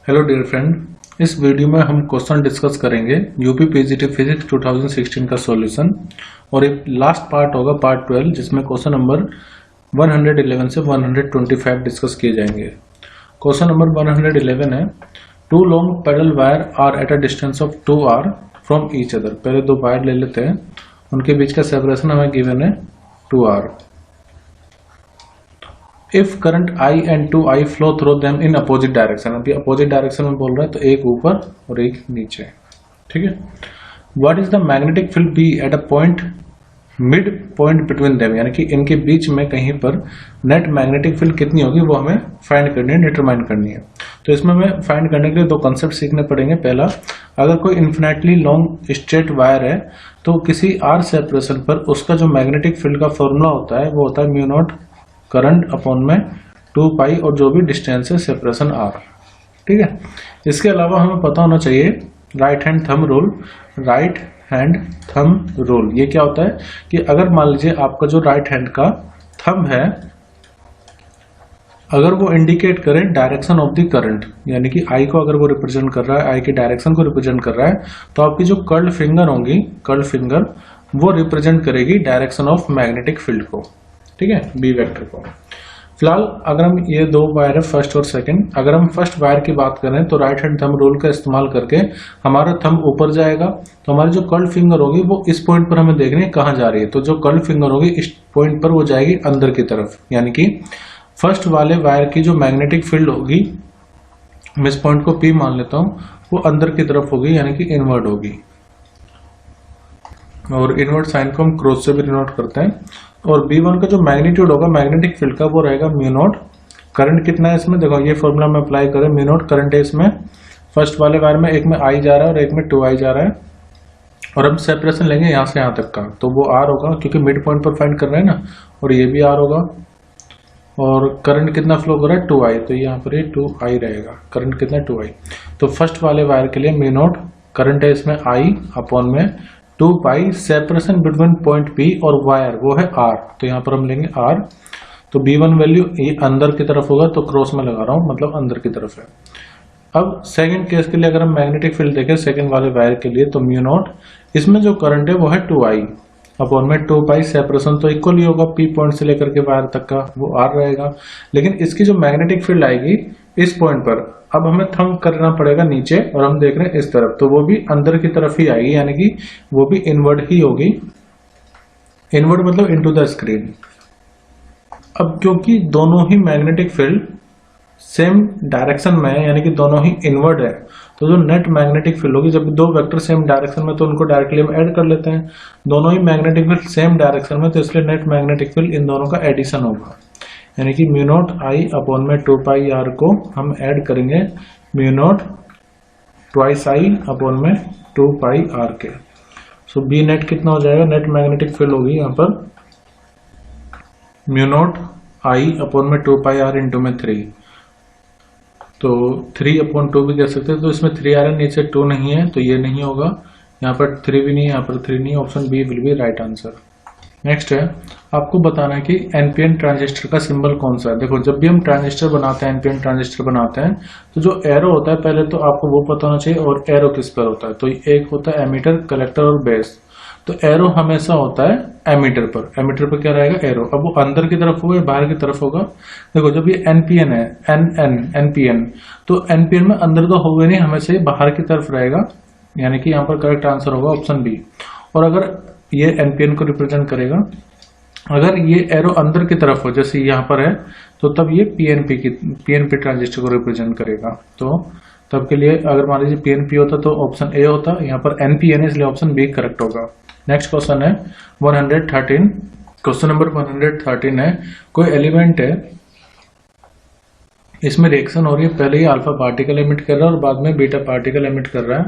Hello dear friend, इस video में हम क्वेश्चन डिस्कस करेंगे यूपी पीजीटी फिजिक्स 2016 का सॉल्यूशन और एक लास्ट पार्ट होगा पार्ट 12 जिसमें क्वेश्चन नंबर 111 से 125 डिस्कस किए जाएंगे। क्वेश्चन नंबर 111 है two long parallel wire are at a distance of 2r from each other. पहले दो वायर ले लेते हैं, उनके बीच का सेपरेशन हमें गिवन है 2r। If current I and 2I flow through them in opposite direction, अभी अपोजिट डायरेक्शन में बोल रहा है तो एक ऊपर और एक नीचे, ठीक है। What is the magnetic field B at a point mid point between them, यानी कि इनके बीच में कहीं पर नेट मैग्नेटिक फील्ड कितनी होगी वो हमें फाइंड करनी है, डिटरमाइन करनी है। तो इसमें हमें फाइंड करने के लिए दो कंसेप्ट सीखने पड़ेंगे। पहला, अगर कोई इन्फिनेटली लॉन्ग स्ट्रेट वायर है तो किसी r सेपरेशन पर उसका जो मैग्नेटिक फील्ड का फॉर्मूला होता है वो होता है म्यू नॉट करंट अपॉन में 2 पाई और जो भी डिस्टेंस है सेपरेशन r, ठीक है। इसके अलावा हमें पता होना चाहिए right hand thumb rule. Right hand thumb rule ये क्या होता है कि अगर मान लीजिए आपका जो राइट हैंड का थंब है अगर वो इंडिकेट करे डायरेक्शन ऑफ द करंट, यानी कि I को अगर वो रिप्रेजेंट कर रहा है, I के डायरेक्शन को रिप्रेजेंट कर रहा है, तो आपकी जो कर्ल्ड फिंगर होंगी, कर्ल्ड फिंगर वो रिप्रेजेंट करेगी डायरेक्शन ऑफ मैग्नेटिक फील्ड को, ठीक है, बी वेक्टर को। फिलहाल अगर हम ये दो वायर है फर्स्ट और सेकंड, अगर हम फर्स्ट वायर की बात करें तो राइट हैंड थंब रूल का इस्तेमाल करके हमारा थंब ऊपर जाएगा तो हमारी जो कर्ल फिंगर होगी वो इस पॉइंट पर हमें देखनी है कहाँ जा रही है। तो जो कर्ल फिंगर होगी इस पॉइंट पर वो जाएगी अंदर की तरफ, यानी कि फर्स्ट वाले वायर की जो मैग्नेटिक फील्ड होगी, मैं इस पॉइंट को P मान लेता हूँ, वो अंदर की तरफ होगी, यानी कि इनवर्ड होगी। और इनवर्ड साइन को हम क्रॉस से भी डिनोट करते हैं। और B1 का जो मैग्नीट्यूड होगा मैग्नेटिक फील्ड का वो रहेगा म्यू नॉट। करंट कितना है इसमें, देखो ये फॉर्मूला में अप्लाई करें, म्यू नॉट करंट है इसमें फर्स्ट वाले वायर में, एक में I जा रहा है और एक में 2I जा रहा है, और हम सेपरेशन लेंगे यहाँ से यहाँ तक का, तो वो R होगा क्योंकि मिड पॉइंट पर फाइंड कर रहे हैं ना, और ये भी R होगा। और करंट कितना फ्लो कर रहा है 2I, तो यहाँ पर ये 2I रहेगा, करंट कितना 2I। तो फर्स्ट वाले वायर के लिए म्यू नॉट करंट है इसमें I अपॉन में 2 पाई सेपरेशन बिटवीन पॉइंट P और वायर वो है R, तो यहाँ पर हम लेंगे R। तो B1 वैल्यू ये अंदर की तरफ होगा, तो क्रॉस में लगा रहा हूँ, मतलब अंदर की तरफ है। अब सेकंड केस के लिए अगर हम मैग्नेटिक फील्ड देखें सेकंड वाले वायर के लिए, तो म्यू नॉट इसमें जो करंट है वो है 2I अपॉन में 2 पाई सेपरेशन तो इक्वल ही होगा, P पॉइंट से लेकर के वायर तक का वो R रहेगा। लेकिन इसकी जो मैग्नेटिक फील्ड आएगी इस पॉइंट पर, अब हमें थंब करना पड़ेगा नीचे और हम देख रहे हैं इस तरफ, तो वो भी अंदर की तरफ ही आएगी, यानी कि वो भी इनवर्ड ही होगी। इनवर्ड मतलब इनटू द स्क्रीन। अब क्योंकि दोनों ही मैग्नेटिक फील्ड सेम डायरेक्शन में है, यानी कि दोनों ही इनवर्ड है, तो जो नेट मैग्नेटिक फील्ड होगी, जब दो वेक्टर सेम डायरेक्शन में तो उनको डायरेक्टली हम ऐड कर लेते हैं, दोनों ही मैग्नेटिक फील्ड सेम डायरेक्शन में, तो इसलिए नेट मैग्नेटिक फील्ड इन दोनों का एडिशन होगा, यानी कि म्यू नॉट I अपॉन में 2 पाई R को हम ऐड करेंगे mu naught twice I upon में 2 पाई R के। सो बी नेट कितना हो जाएगा, नेट मैग्नेटिक फील्ड होगी यहाँ पर म्यू नॉट I अपॉन में 2 पाई R इंटू में 3, तो 3 अपॉन 2 भी कह सकते हैं। तो इसमें 3 आ रहा है, नीचे 2 नहीं है तो ये नहीं होगा, यहाँ पर 3 भी नहीं है, यहाँ पर 3 नहीं, option B will be right answer. Next है आपको बताना है कि एनपीएन ट्रांजिस्टर का सिंबल कौन सा है। देखो जब भी हम ट्रांजिस्टर बनाते हैं, एनपीएन ट्रांजिस्टर बनाते हैं, तो जो एरो होता है पहले तो आपको वो पता होना चाहिए, और एरो किस पर होता है, तो एक होता है एमीटर, कलेक्टर और बेस। तो एरो हमेशा होता है एमीटर पर, एमीटर पर क्या रहेगा एरो। अब वो अंदर की तरफ होगा या बाहर की तरफ होगा, देखो जब ये एनपीएन है, एनपीएन, तो एनपीएन में अंदर तो होगा नहीं, हमेशा ये बाहर की तरफ रहेगा, यानी कि यहाँ पर करेक्ट आंसर होगा ऑप्शन बी। और अगर ये एनपीएन को रिप्रेजेंट करेगा, अगर ये एरो अंदर की तरफ हो जैसे यहाँ पर है, तो तब ये पीएनपी ट्रांजिस्टर को रिप्रेजेंट करेगा। तो तब के लिए अगर मान लीजिए पीएनपी होता तो ऑप्शन ए होता, यहाँ पर एनपीएन है इसलिए ऑप्शन बी करेक्ट होगा। नेक्स्ट क्वेश्चन है 113, क्वेश्चन नंबर 113 है कोई एलिमेंट है, इसमें रिएक्शन हो रही है, पहले ही अल्फा पार्टिकल एमिट कर रहा है और बाद में बीटा पार्टिकल एमिट कर रहा है।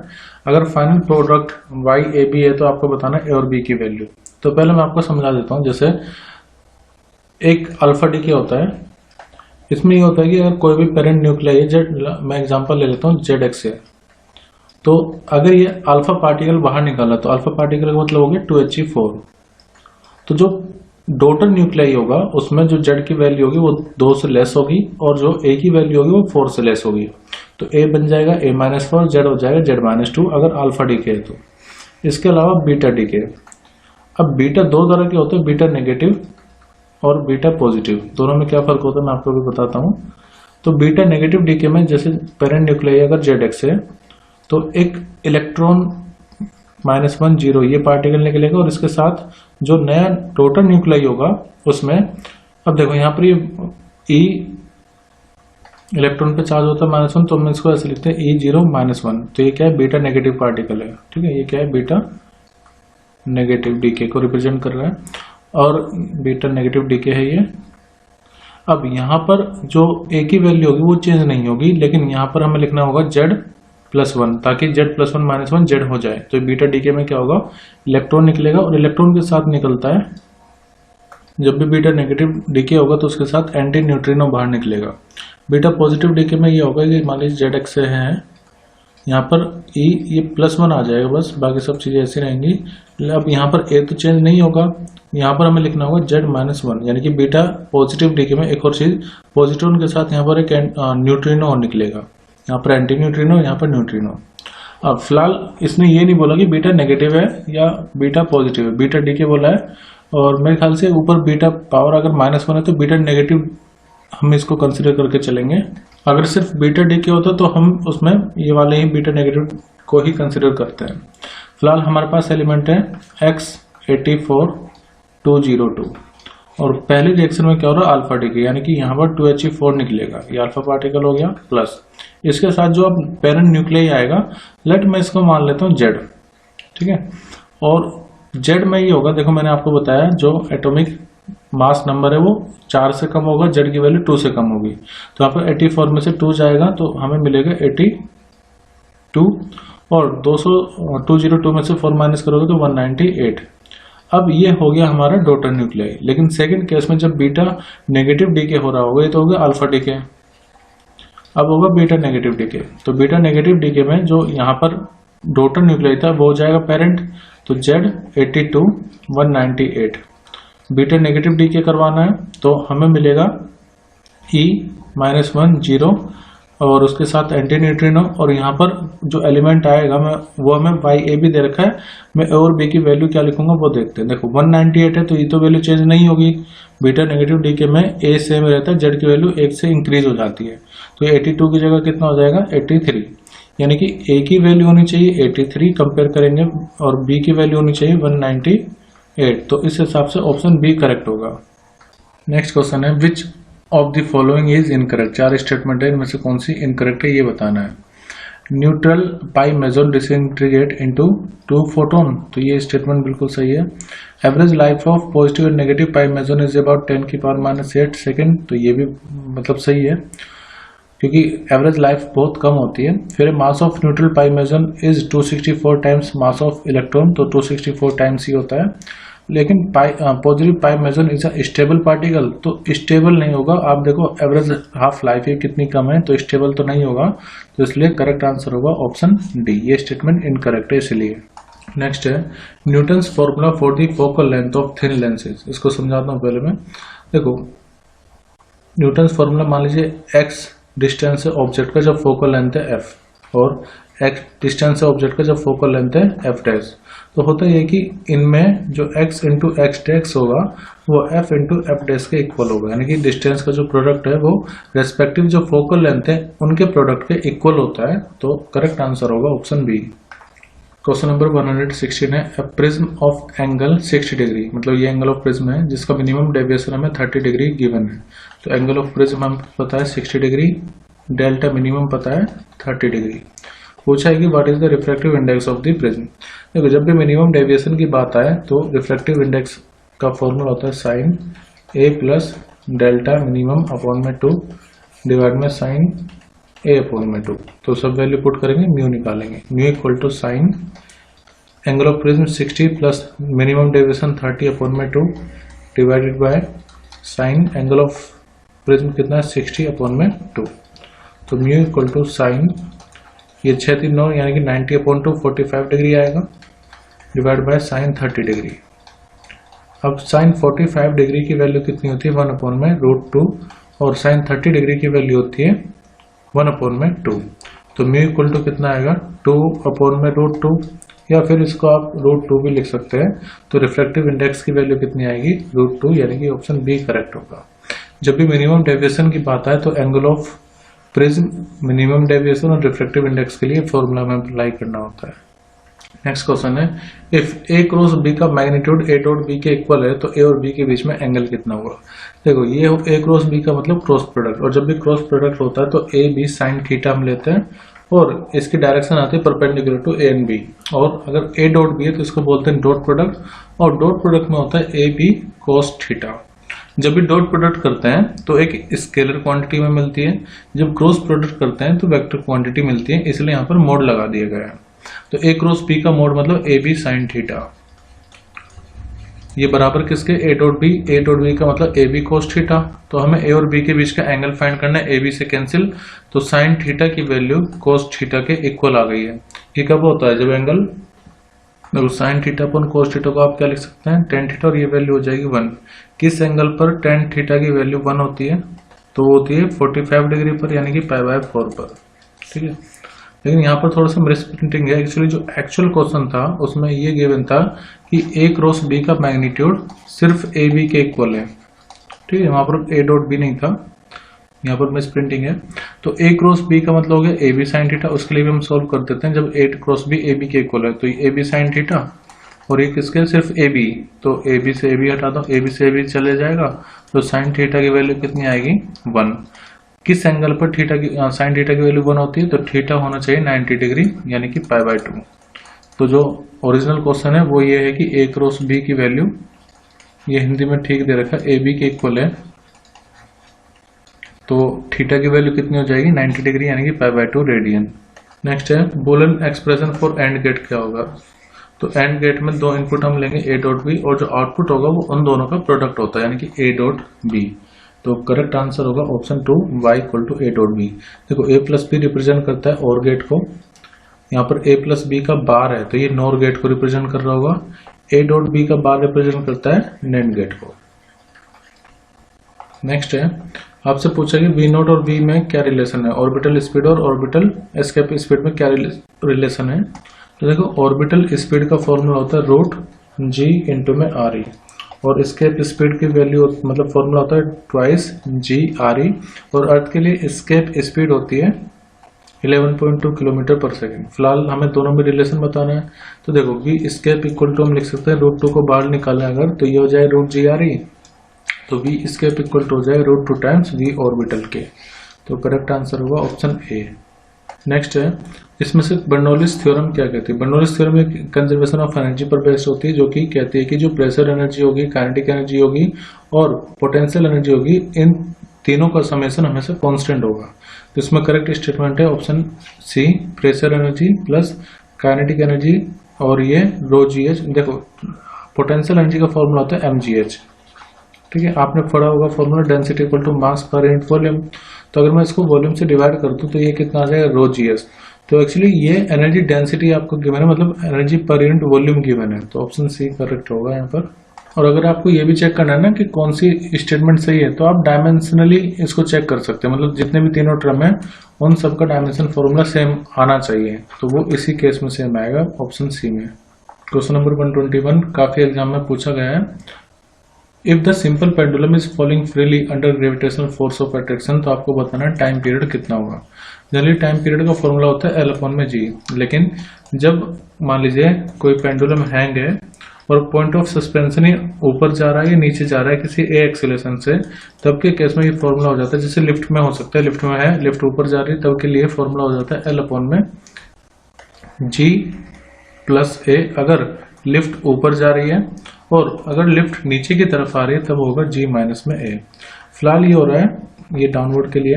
अगर फाइनल प्रोडक्ट YAB है तो आपको बताना ए और बी की वैल्यू। तो पहले मैं आपको समझा देता हूँ, जैसे एक अल्फा डी क्या होता है, इसमें ये होता है कि अगर कोई भी पेरेंट न्यूक्लियाई है, मैं एग्जांपल ले लेता हूँ ZX है, तो अगर ये अल्फा पार्टिकल बाहर निकाला तो अल्फा पार्टिकल का मतलब हो गया 2He4। तो जो डॉटर न्यूक्लियाई होगा उसमें जो Z की वैल्यू होगी वो 2 से लेस होगी और जो A की वैल्यू होगी वो 4 से लेस होगी। तो a बन जाएगा a-4, z हो जाएगा z-2 अगर अल्फा डीके है तो। इसके अलावा बीटा डीके, अब बीटा दो तरह के होते हैं, बीटा नेगेटिव और बीटा पॉजिटिव। दोनों में क्या फर्क होता है मैं आपको भी बताता हूँ। तो बीटा नेगेटिव डीके में जैसे पेरेंट न्यूक्लियाई अगर ZX है तो एक इलेक्ट्रॉन -1 0 ये पार्टिकल निकलेगा और इसके साथ जो नया टोटल न्यूक्लियाई होगा उसमें, अब देखो यहाँ पर ये E इलेक्ट्रॉन पे चार्ज होता है -1, तो हम इसको ऐसे लिखते हैं E0 -1। तो ये क्या है, बीटा नेगेटिव पार्टिकल है, ठीक है। ये क्या है, बीटा नेगेटिव डीके को रिप्रेजेंट कर रहा है और बीटा नेगेटिव डीके है ये। अब यहाँ पर जो ए की वैल्यू होगी वो चेंज नहीं होगी, लेकिन यहाँ पर हमें लिखना होगा Z+1 ताकि Z+1 -1 Z हो जाए। तो बीटा डीके में क्या होगा, इलेक्ट्रॉन निकलेगा और इलेक्ट्रॉन के साथ निकलता है, जब भी बीटा नेगेटिव डीके होगा तो उसके साथ एंटी न्यूट्रिनो बाहर निकलेगा। बीटा पॉजिटिव डीके में ये होगा कि मान लीजिए ZX से है, यहाँ पर E ये +1 आ जाएगा बस, बाकी सब चीजें ऐसी रहेंगी। अब यहाँ पर A तो चेंज नहीं होगा, यहाँ पर हमें लिखना होगा Z-1, यानी कि बीटा पॉजिटिव डीके में एक और चीज, पॉजिट्रॉन के साथ यहाँ पर एक न्यूट्रिनो निकलेगा, यहाँ पर एंटी न्यूट्रिनो, यहाँ पर न्यूट्रिनो। अब फिलहाल इसने ये नहीं बोला कि बीटा नेगेटिव है या बीटा पॉजिटिव है, बीटा डीके बोला है। और मेरे ख्याल से ऊपर बीटा पावर अगर -1 है तो बीटा नेगेटिव हम इसको कंसिडर करके चलेंगे। अगर सिर्फ बीटा डीके होता तो हम उसमें ये वाले ही बीटा नेगेटिव को ही कंसिडर करते हैं। फिलहाल हमारे पास एलिमेंट है X84202 और पहले रिएक्शन में क्या हो रहा है, अल्फा डीके, यानी कि यहाँ पर 2He4 निकलेगा, ये अल्फा पार्टिकल हो गया प्लस इसके साथ जो अब पेरेंट न्यूक्लियाई आएगा, लेट मैं इसको मान लेता हूँ Z, ठीक है। और Z में ये होगा, देखो मैंने आपको बताया जो एटॉमिक मास नंबर है वो 4 से कम होगा, Z की वैल्यू 2 से कम होगी। तो यहाँ पर 84 में से 2 जाएगा तो हमें मिलेगा 82 और 202 में से 4 माइनस करोगे तो 198। अब ये हो गया हमारा डॉटर न्यूक्लियाई। लेकिन सेकंड केस में जब बीटा नेगेटिव डीके हो रहा होगा, ये तो होगा अल्फा डीके, अब होगा बीटा नेगेटिव डीके। तो बीटा नेगेटिव डीके में जो यहाँ पर डॉटर न्यूक्लियाई था वो हो जाएगा पेरेंट, तो Z82 198। बीटा नेगेटिव डीके करवाना है तो हमें मिलेगा E-1 0 और उसके साथ एंटी न्यूट्रिनो, और यहाँ पर जो एलिमेंट आएगा मैं वो हमें YA भी दे रखा है, मैं A और B की वैल्यू क्या लिखूंगा वो देखते हैं। देखो 198 है तो ये तो वैल्यू चेंज नहीं होगी, बीटा नेगेटिव डीके में A सेम रहता है, Z की वैल्यू 1 से इंक्रीज हो जाती है। तो 82 की जगह कितना हो जाएगा 83, यानी कि A की वैल्यू होनी चाहिए 83 कंपेयर करेंगे और B की वैल्यू होनी चाहिए 198। तो इस हिसाब से ऑप्शन बी करेक्ट होगा। नेक्स्ट क्वेश्चन है which of the following is incorrect. 4 statement है, इनमें से कौन सी इनकरेक्ट है ये बताना है। न्यूट्रल पाई मेसोन डिसइंटीग्रेट इनटू 2 फोटोन, तो ये स्टेटमेंट बिल्कुल सही है। Average life of positive and negative pi meson is about 10⁻⁸ second, तो ये भी मतलब सही है क्योंकि एवरेज लाइफ बहुत कम होती है। फिर mass of neutral pi meson is 264 times mass of electron, तो 264 टाइम्स ही होता है। लेकिन positive pi meson is a stable particle, तो स्टेबल नहीं होगा। आप देखो एवरेज हाफ लाइफ ही कितनी कम है, तो स्टेबल तो नहीं होगा, तो इसलिए करेक्ट आंसर होगा ऑप्शन डी। ये स्टेटमेंट इनकरेक्ट है इसलिए। नेक्स्ट है Newton's formula for the focal length of thin lenses. इसको समझाता हूँ पहले मैं। देखो न्यूटन्स फॉर्मूला मान लीजिए x डिस्टेंस है ऑब्जेक्ट का जब फोकल लेंथ है f, और x डिस्टेंस है ऑब्जेक्ट का जब फोकल लेंथ है f डैश। तो होता है कि इनमें जो x इंटू एक्स डैश होगा वो f इंटू एफ डैश के इक्वल होगा, यानी कि डिस्टेंस का जो प्रोडक्ट है वो रेस्पेक्टिव जो फोकल लेंथ है उनके प्रोडक्ट के इक्वल होता है। तो करेक्ट आंसर होगा ऑप्शन बी। क्वेश्चन नंबर 116 है a prism of angle 60 degree, मतलब ये एंगल ऑफ प्रिज्म है जिसका मिनिमम डेविएशन हमें 30 डिग्री गिवन है। तो एंगल ऑफ प्रिज्म हमें पता है 60 डिग्री, डेल्टा मिनिमम पता है 30 डिग्री। पूछा है कि what is the refractive index of the prism. देखो जब भी मिनिमम डेविएशन की बात आए तो रिफ्रैक्टिव इंडेक्स का फॉर्मूला होता है sine a plus delta minimum upon में 2 डिवाइड में साइन a अपॉन में 2। तो सब वैल्यू पुट करेंगे, म्यू निकालेंगे, mu equal to sine angle of prism 60 plus minimum deviation 30 upon में 2 divided by sine angle of prism कितना है 60 अपॉन में 2। तो म्यू इक्वल टू साइन ये 6 3 9 यानी कि 90 अपॉन 2 45 डिग्री आएगा डिवाइड बाय साइन 30 डिग्री। अब साइन 45 डिग्री की वैल्यू कितनी होती है 1 अपॉन में √2 और साइन 30 डिग्री की वैल्यू होती है 1 अपॉन में 2। तो म्यू इक्वल टू कितना आएगा 2/√2, या फिर इसको आप √2 भी लिख सकते हैं। तो रिफ्रैक्टिव इंडेक्स की वैल्यू कितनी आएगी √2, यानी कि ऑप्शन बी करेक्ट होगा। जब भी मिनिमम डेविएशन की बात आए तो angle of prism, minimum deviation और रिफ्रैक्टिव इंडेक्स के लिए फॉर्मूला में अप्लाई करना होता है। नेक्स्ट क्वेश्चन है, इफ ए क्रॉस बी का मैग्नीट्यूड ए डॉट बी के इक्वल है तो ए और बी के बीच में एंगल कितना होगा। देखो ये ए क्रॉस बी का मतलब क्रॉस प्रोडक्ट, और जब भी क्रॉस प्रोडक्ट होता है तो ए बी साइन थीटा हम लेते हैं और इसकी डायरेक्शन आती है perpendicular to A and B. और अगर ए डॉट बी है तो इसको बोलते हैं डॉट प्रोडक्ट, और डॉट प्रोडक्ट में होता है ए बी कोस थीटा। जब भी डॉट प्रोडक्ट करते हैं तो एक स्केलर क्वांटिटी में मिलती है, जब क्रॉस प्रोडक्ट करते हैं तो वेक्टर क्वांटिटी मिलती है, इसलिए यहाँ पर मोड लगा दिया गया है। तो ए क्रॉस बी का मोड मतलब ए बी साइन थीटा, ये बराबर किसके ए डॉट बी का मतलब ए बी कोस थीटा। तो हमें ए और बी के बीच का एंगल फाइंड करना है, ए बी से कैंसिल, तो साइन थीटा की वैल्यू कोस थीटा के इक्वल आ गई है। ये कब होता है, जब एंगल, देखो साइन थीटा अपन कोस थीटा को आप क्या लिख सकते हैं टेन थीटा, और ये वैल्यू हो जाएगी 1। किस एंगल पर टेन थीटा की वैल्यू 1 होती है, तो वो होती है 45 डिग्री पर, यानी कि π/4 पर। ठीक है, लेकिन यहाँ पर थोड़ा सा मिसप्रिंटिंग है। एक्चुअली जो एक्चुअल क्वेश्चन था उसमें ये गिवन था कि ए क्रॉस बी का मैग्नीट्यूड सिर्फ ए बी के इक्वल है। ठीक है, वहां पर ए डॉट बी नहीं था, यहाँ पर मिसप्रिंटिंग है। तो ए क्रॉस बी का मतलब हो गया ए बी साइन थीटा, उसके लिए भी हम सॉल्व कर देते हैं। जब ए क्रॉस बी ए बी के इक्वल है तो ए बी साइन थीटा, और ये किसके सिर्फ ए बी, तो ए बी से ए बी हटा दो, ए बी से ए बी चले जाएगा, तो साइन थीटा की वैल्यू कितनी आएगी 1। किस एंगल पर थीटा की साइन थीटा की वैल्यू 1 होती है, तो थीटा होना चाहिए 90 डिग्री, यानी कि π/2। तो जो ओरिजिनल क्वेश्चन है वो ये है कि ए क्रॉस बी की वैल्यू, ये हिंदी में ठीक दे रखा है, ए बी के इक्वल है, तो थीटा की वैल्यू कितनी हो जाएगी 90 डिग्री, यानी कि π/2 रेडियन। नेक्स्ट है Boolean expression for AND gate क्या होगा। तो एंड गेट में दो इनपुट हम लेंगे ए डॉट बी, और जो आउटपुट होगा वो उन दोनों का प्रोडक्ट होता है, यानी कि ए डॉट बी। तो करेक्ट आंसर होगा option 2 y equal to A dot B. देखो ए प्लस बी रिप्रेजेंट करता है और गेट को, यहाँ पर ए प्लस बी का बार है तो ये नॉर गेट को रिप्रेजेंट कर रहा होगा, ए डॉट बी का बार रिप्रेजेंट करता है नैंड गेट को। नेक्स्ट है, आपसे पूछा कि वी नोट और वी में क्या रिलेशन है, ऑर्बिटल स्पीड और ऑर्बिटल एस्केप स्पीड में क्या रिलेशन है। तो देखो ऑर्बिटल स्पीड का फॉर्मूला होता है √g इंटू में RE, और स्केप स्पीड की वैल्यू मतलब फॉर्मूला होता है ट्वाइस g RE, और अर्थ के लिए स्केप स्पीड होती है 11.2 किलोमीटर पर सेकेंड। फिलहाल हमें दोनों में रिलेशन बताना है, तो देखो v स्केप इक्वल टू हम लिख सकते हैं √2 को बाहर निकालें अगर, तो ये हो जाए √g RE, तो v स्केप इक्वल टू हो जाए √2 टाइम्स v ऑर्बिटल के। तो करेक्ट आंसर होगा ऑप्शन ए। नेक्स्ट है, इसमें से बर्नौलीज थ्योरम क्या कहती है। बर्नौलीज थ्योरम एक कंजर्वेशन ऑफ एनर्जी पर बेस्ड होती है, जो कि कहती है कि जो प्रेशर एनर्जी होगी, काइनेटिक एनर्जी होगी और पोटेंशियल एनर्जी होगी, इन तीनों का समेशन हमेशा कांस्टेंट होगा। तो इसमें करेक्ट स्टेटमेंट है option C, pressure energy plus kinetic energy और ये ρgh। देखो पोटेंशियल एनर्जी का फॉर्मूला होता है mgh, ठीक है, आपने पढ़ा होगा formula density equal to mass per unit volume. तो अगर मैं इसको वॉल्यूम से डिवाइड कर दूं तो ये कितना आ जाएगा ρgs। तो एक्चुअली ये एनर्जी डेंसिटी आपको गिवन है, मतलब एनर्जी पर यूनिट वॉल्यूम गिवन है, तो ऑप्शन सी करेक्ट होगा यहाँ पर। और अगर आपको ये भी चेक करना है ना कि कौन सी स्टेटमेंट सही है, तो आप डायमेंशनली इसको चेक कर सकते हैं, मतलब जितने भी तीनों टर्म है उन सबका डायमेंशन फॉर्मूला सेम आना चाहिए, तो वो इसी केस में सेम आएगा ऑप्शन सी में। क्वेश्चन नंबर 121 काफी एग्जाम में पूछा गया है, if the simple pendulum is falling freely under gravitational force of attraction, तो आपको बताना है टाइम पीरियड कितना होगा। जनरली टाइम पीरियड का फॉर्मूला होता है L/g, लेकिन जब मान लीजिए कोई पेंडुलम हैंग है और पॉइंट ऑफ सस्पेंशन ऊपर जा रहा है या नीचे जा रहा है किसी ए एक्सेलरेशन से, तब के केस में ये फॉर्मूला हो जाता है, जैसे लिफ्ट में हो सकता है, लिफ्ट में है, लिफ्ट ऊपर जा रही है, तब के लिए फॉर्मूला हो जाता है L/g प्लस a। अगर लिफ्ट ऊपर जा रही है और अगर लिफ्ट नीचे की तरफ आ रही है तब होगा g माइनस में a। फिलहाल ये हो रहा है, ये डाउनवर्ड के लिए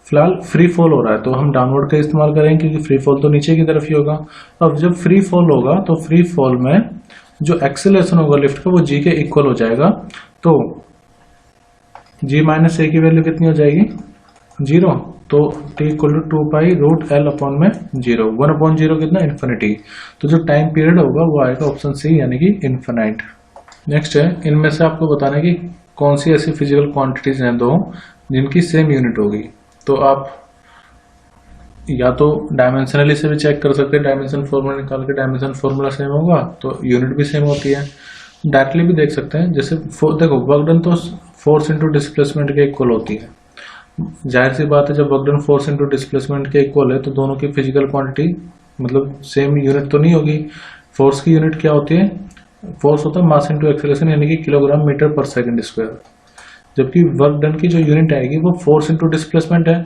फिलहाल फ्री फॉल हो रहा है, तो हम डाउनवर्ड का इस्तेमाल करेंगे क्योंकि फ्री फॉल तो नीचे की तरफ ही होगा। अब जब फ्री फॉल होगा तो फ्री फॉल में जो एक्सेलरेशन होगा लिफ्ट का वो g के इक्वल हो जाएगा, तो g माइनस a की वैल्यू कितनी हो जाएगी 0, तो t इक्वल टू 2π√L/0, 1/0 कितना इन्फिनिटी। तो जो टाइम पीरियड होगा वो आएगा ऑप्शन सी, यानी कि इन्फिनाइट। नेक्स्ट है, इनमें से आपको बताना है कि कौन सी ऐसी फिजिकल क्वांटिटीज हैं दो जिनकी सेम यूनिट होगी। तो आप या तो डायमेंशनली से भी चेक कर सकते हैं, डायमेंशन फॉर्मूला निकाल के डायमेंशन फॉर्मूला सेम होगा तो यूनिट भी सेम होती है। डायरेक्टली भी देख सकते हैं, जैसे देखो वर्क डन तो फोर्स इंटू डिस्प्लेसमेंट के इक्वल होती है। जाहिर सी बात है, जब work done force into displacement के इक्वल है तो दोनों की फिजिकल क्वांटिटी मतलब सेम यूनिट तो नहीं होगी। फोर्स की यूनिट क्या होती है? फोर्स होता है मास इंटू एक्सेलरेशन, यानी कि किलोग्राम मीटर पर सेकंड स्क्वायर। जबकि वर्क डन की जो यूनिट आएगी वो फोर्स इंटू डिस्प्लेसमेंट है,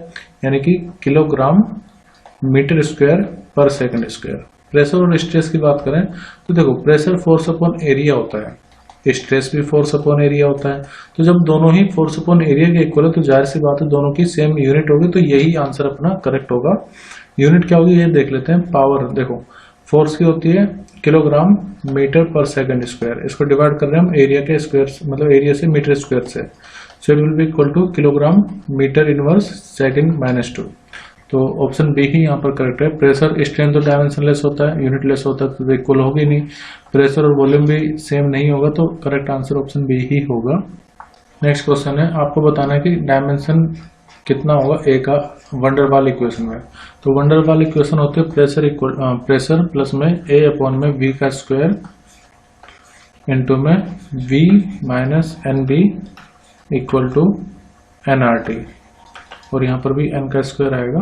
यानी कि किलोग्राम मीटर स्क्वायर पर सेकंड स्क्वायर। प्रेशर और स्ट्रेस की बात करें तो देखो, प्रेशर फोर्स अपॉन एरिया होता है, स्ट्रेस भी फोर्स अपॉन एरिया होता है। तो जब दोनों ही फोर्स अपॉन एरिया के इक्वल है तो जाहिर सी बात है दोनों की सेम यूनिट होगी, तो यही आंसर अपना करेक्ट होगा। यूनिट क्या होगी ये देख लेते हैं। पावर देखो, फोर्स की होती है किलोग्राम मीटर पर सेकंड स्क्वायर, इसको डिवाइड कर रहे हैं हम एरिया के स्क्वायर, मतलब एरिया से मीटर स्क्वायर से, so it will be equal to kilogram metre inverse second minus 2। तो ऑप्शन बी ही यहाँ पर करेक्ट है। प्रेशर स्ट्रेन तो डायमेंशनलेस होता है, यूनिट लेस होता है, तो इक्वल होगी नहीं। प्रेशर और वॉल्यूम भी सेम नहीं होगा, तो करेक्ट आंसर ऑप्शन बी ही होगा। नेक्स्ट क्वेश्चन है, आपको बताना है कि डायमेंशन कितना होगा ए का वंडर वाल इक्वेशन में। तो वंडर वाल इक्वेशन होती है प्रेशर प्लस में ए अपॉन में वी का स्क्वायर इंटू में V minus n b equal to n R T, और यहाँ पर भी n का स्क्वायर आएगा।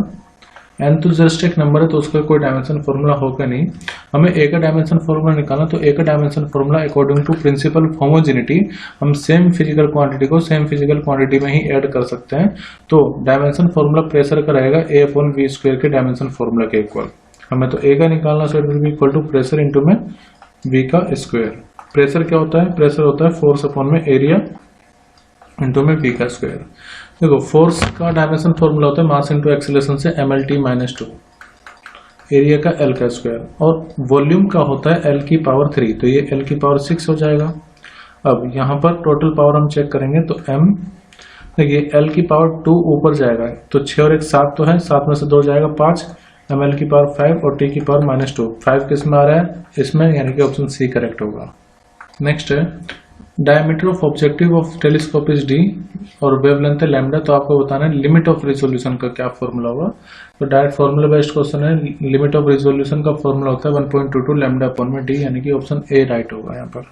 n तो जस्ट एक नंबर है तो उसका कोई डायमेंशन फॉर्मूला होगा नहीं। हमें a का डायमेंशन फॉर्मूला निकालना, तो a का dimension formula according to principle of homogeneity हम सेम फिजिकल क्वांटिटी को सेम फिजिकल क्वांटिटी में ही ऐड कर सकते हैं। तो डायमेंशन फॉर्मूला प्रेशर का रहेगा a अपॉन वी स्क्वायर के डायमेंशन फॉर्मूला के इक्वल। हमें तो a का निकालना, so it will be equal to pressure into में v का स्क्वायर। प्रेशर क्या होता है? प्रेशर होता है फोर्स अपॉन में एरिया इंटू में v का स्क्वायर। देखो, फोर्स का डायमेंशन फॉर्मूला होता है मास इंटू एक्सीलरेशन से mlt माइनस 2, एरिया का l का स्क्वायर, और वॉल्यूम का होता है l की पावर 3, तो ये l की पावर 6 हो जाएगा। अब यहाँ पर टोटल पावर हम चेक करेंगे तो m, देखिए l की पावर 2 ऊपर जाएगा तो 6 और 1 7 तो है, 7 में से 2 जाएगा 5, ml की पावर 5 और t की पावर माइनस 2। 5 किस में आ रहा है? इसमें, यानी कि ऑप्शन सी करेक्ट होगा। नेक्स्ट है, diameter of objective of telescope is d और वेवलेंथ है लैम्डा, तो आपको बताना है लिमिट ऑफ रिजोल्यूशन का क्या फॉर्मूला होगा। तो डायरेक्ट फॉर्मूला बेस्ड क्वेश्चन है। लिमिट ऑफ रिजोल्यूशन का फॉर्मूला होता है 1.22 लैम्डा अपॉन में d, यानी कि ऑप्शन ए राइट होगा यहाँ पर।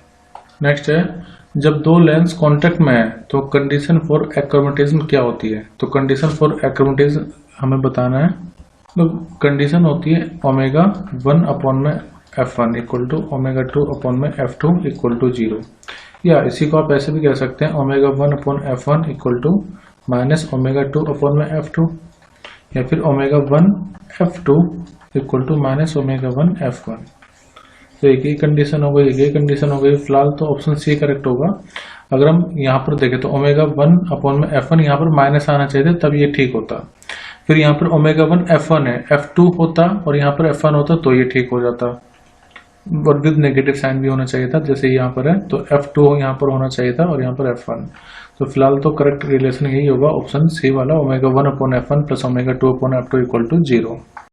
नेक्स्ट है, जब दो लेंस कॉन्टेक्ट में है तो कंडीशन फॉर एक्रोमेटिज्म क्या होती है? तो कंडीशन फॉर एक्रोमेटिज्म हमें बताना है, तो कंडीशन होती है ओमेगा 1 अपॉन में f1 equal to omega 2 upon में f2 इक्वल टू 0, या इसी को आप ऐसे भी कह सकते हैं omega 1 upon f1 equal to minus omega 2 upon में f2, या फिर omega 1 f2 equal to minus omega 1 f1। तो एक ही कंडीशन हो गई, एक ही कंडीशन हो गई। फिलहाल तो ऑप्शन सी करेक्ट होगा। अगर हम यहाँ पर देखें तो ओमेगा 1 अपॉन में f1, यहाँ पर माइनस आना चाहिए तब ये ठीक होता। फिर यहाँ पर ओमेगा 1 f1 है, f2 होता और यहाँ पर f1 होता तो ये ठीक हो जाता, और विद नेगेटिव साइन भी होना चाहिए था जैसे यहाँ पर है, तो f2 यहाँ पर होना चाहिए था और यहाँ पर f1। तो फिलहाल तो करेक्ट रिलेशन यही होगा ऑप्शन सी वाला, omega 1 upon f1 plus omega 2 upon f2 equal to 0।